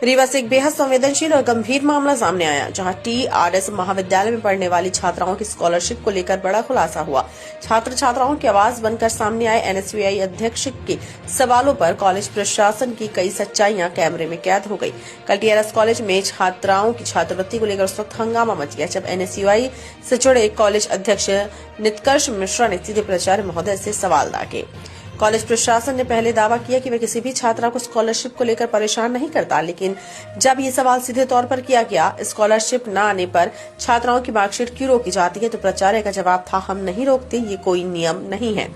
रीवा से एक बेहद संवेदनशील और गंभीर मामला सामने आया, जहां TRS महाविद्यालय में पढ़ने वाली छात्राओं की स्कॉलरशिप को लेकर बड़ा खुलासा हुआ। छात्र छात्राओं की आवाज बनकर सामने आए NSUI अध्यक्ष के सवालों पर कॉलेज प्रशासन की कई सच्चाइयां कैमरे में कैद हो गई। कल TRS कॉलेज में छात्राओं की छात्रवृत्ति को लेकर उस वक्त हंगामा मच गया, जब NSUI से जुड़े कॉलेज अध्यक्ष नित्कर्ष मिश्रा ने सीधे प्राचार्य महोदय से सवाल दागे। कॉलेज प्रशासन ने पहले दावा किया कि वह किसी भी छात्रा को स्कॉलरशिप को लेकर परेशान नहीं करता, लेकिन जब ये सवाल सीधे तौर पर किया गया, स्कॉलरशिप न आने पर छात्राओं की मार्कशीट क्यों रोकी जाती है, तो प्राचार्य का जवाब था, हम नहीं रोकते, ये कोई नियम नहीं है।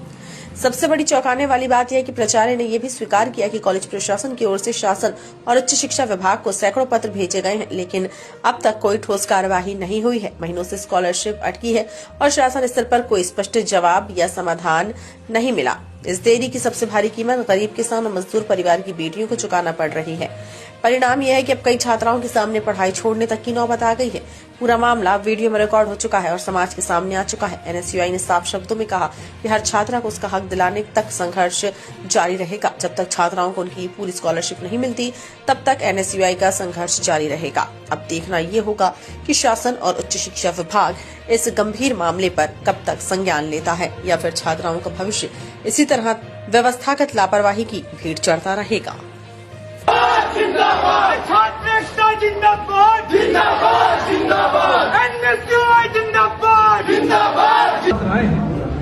सबसे बड़ी चौंकाने वाली बात यह है कि प्राचार्य ने यह भी स्वीकार किया कि कॉलेज प्रशासन की ओर से शासन और उच्च शिक्षा विभाग को सैकड़ों पत्र भेजे गए हैं, लेकिन अब तक कोई ठोस कार्यवाही नहीं हुई है। महीनों से स्कॉलरशिप अटकी है और शासन स्तर पर कोई स्पष्ट जवाब या समाधान नहीं मिला। इस देरी की सबसे भारी कीमत गरीब किसान और मजदूर परिवार की बेटियों को चुकाना पड़ रही है। परिणाम यह है कि अब कई छात्राओं के सामने पढ़ाई छोड़ने तक की नौबत आ गई है। पूरा मामला वीडियो में रिकॉर्ड हो चुका है और समाज के सामने आ चुका है। NSUI ने साफ शब्दों में कहा कि हर छात्रा को उसका हक दिलाने तक संघर्ष जारी रहेगा। जब तक छात्राओं को उनकी पूरी स्कॉलरशिप नहीं मिलती, तब तक NSUI का संघर्ष जारी रहेगा। अब देखना ये होगा कि शासन और उच्च शिक्षा विभाग इस गंभीर मामले पर कब तक संज्ञान लेता है, या फिर छात्राओं का भविष्य इसी तरह व्यवस्थागत लापरवाही की भीड़ चढ़ता रहेगा। छात्र एकता जिंदाबाद, जिंदाबाद, जिंदाबाद, NSUI जिंदाबाद, जिंदाबाद।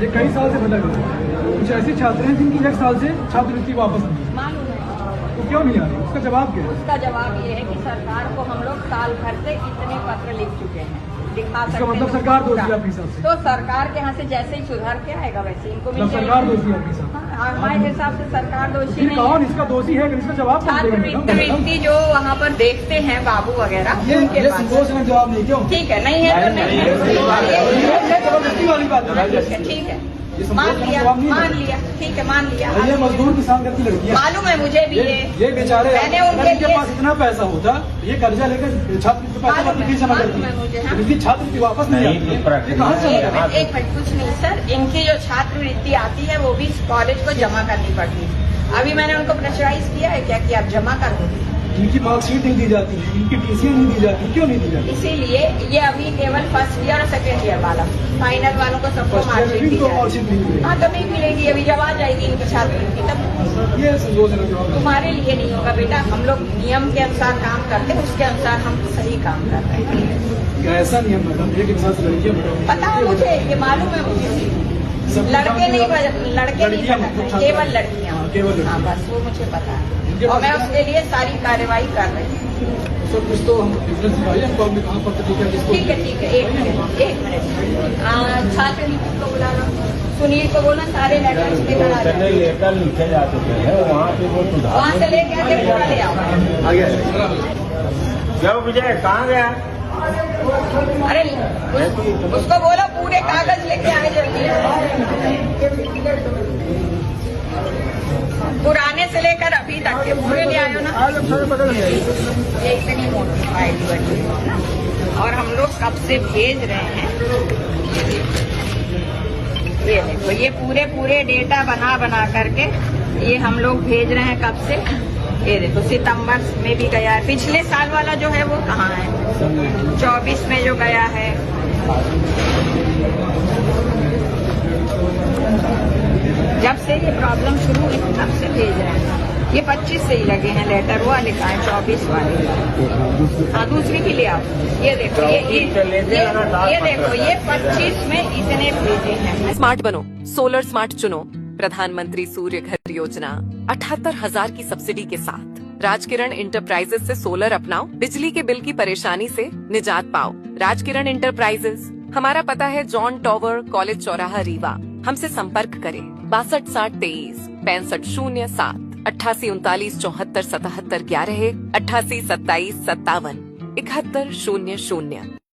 ये कई साल से भटक रहे हैं। कुछ ऐसे छात्र हैं जिनकी 1 साल से छात्रवृत्ति वापस नहीं मालूम है, तो क्यों नहीं आ रही? उसका जवाब क्या है? उसका जवाब ये है कि सरकार को हम लोग साल भर से इतने पत्र लिख चुके हैं, लिखा सकते इसका मतलब सरकार दोषी है आपके हिसाब से? तो सरकार के यहाँ से जैसे ही सुधार के आएगा वैसे इनको मिल जाएगा। सरकार दोषी है आपके हिसाब से? हमारे हिसाब से सरकार दोषी नहीं कौन है। इसका दोषी है? इसका जवाब कौन देगा? छात्रवृत्ति जो वहाँ पर देखते हैं बाबू वगैरह, ये उनके पास संतोषजनक जवाब नहीं क्यों? ठीक है, नहीं है तो नहीं है, जबरदस्ती वाली बात है। ठीक है, ये मान संतोषजनक लिया, जवाब नहीं मान है। लिया, ठीक है, मान लिया। ये मजदूर किसान करती लड़की है, मालूम है मुझे भी ये बेचारे मैंने अगर उनके इनके पास इतना पैसा होता, ये कर्जा लेकर छात्र के पैसा मालूम है, फीस जमा मालूम है मुझे, हाँ। करती, इनकी छात्रवृत्ति वापस नहीं आती है। ये कहाँ से होगा? एक मिनट, कुछ नहीं सर, इनकी जो छात्रवृत्ति आती है वो भी कॉलेज को जमा करनी पड़ती है। अभी मैंने उनको प्रेशराइज किया है क्या कि आप जमा कर दो। इनकी मार्कशीट नहीं दी जाती, इनकी TC नहीं दी जाती, क्यों नहीं दी जाती? इसीलिए ये अभी केवल फर्स्ट ईयर और सेकेंड ईयर वाला, फाइनल वालों को सबको मार्कशीट दी जाएगी। हाँ, तो नहीं मिलेगी, अभी जब आ जाएगी इनकी छात्रवृत्ति तब। ये संतोषजनक जवाब है। तुम्हारे लिए नहीं होगा बेटा, हम लोग नियम के अनुसार काम करते हैं, उसके अनुसार हम सही काम कर रहे हैं। ऐसा नियम मैडम, एक इंसान से लड़कियां पता है मुझे, ये मालूम है मुझे। लड़के नहीं पता, केवल लड़कियाँ, हाँ बस वो मुझे पता है, और मैं उसके लिए सारी कार्यवाही कर रही हूँ। सब कुछ तो हम बिजनेस दिखाइए, हमको हमने कहा पत्र लिखा किसको? ठीक है, एक मिनट, छात्र को बुला लो, सुनील को बोला सारे लेटर्स लेकर आ जाए। लेटर लिखे जा चुके हैं, वहाँ से लेके आके पूरा ले आओ। जाओ विजय, कहाँ गया? अरे उसको बोलो पूरे कागज लेके आए जल्दी, पुराने से लेकर अभी तक के पूरे ले आयो ना। ये इतनी मोटी फाइल बनी है और हम लोग कब से भेज रहे हैं। ये देखो, ये पूरे डेटा बना करके ये हम लोग भेज रहे हैं कब से। ये देखो, सितंबर में भी गया है, पिछले साल वाला जो है वो कहाँ है, 24 में जो गया है। जब से ये प्रॉब्लम शुरू हुई तब से भेज रहे हैं। ये 25 से ही लगे हैं लेटर, वो लिखा है 24 वाले। हाँ, दूसरी भी ले आओ। ये देखो, ये देखो, ये 25 में इतने भेजे हैं। स्मार्ट बनो, सोलर स्मार्ट चुनो। प्रधानमंत्री सूर्य घर योजना 78,000 की सब्सिडी के साथ राजकिरण इंटरप्राइजेस से सोलर अपनाओ, बिजली के बिल की परेशानी से निजात पाओ। राजकिरण इंटरप्राइजेस, हमारा पता है जॉन टॉवर, कॉलेज चौराहा, रीवा। हमसे संपर्क करें 62 60 23 65 07 88 39 74 77 11 88 27 57 71 00।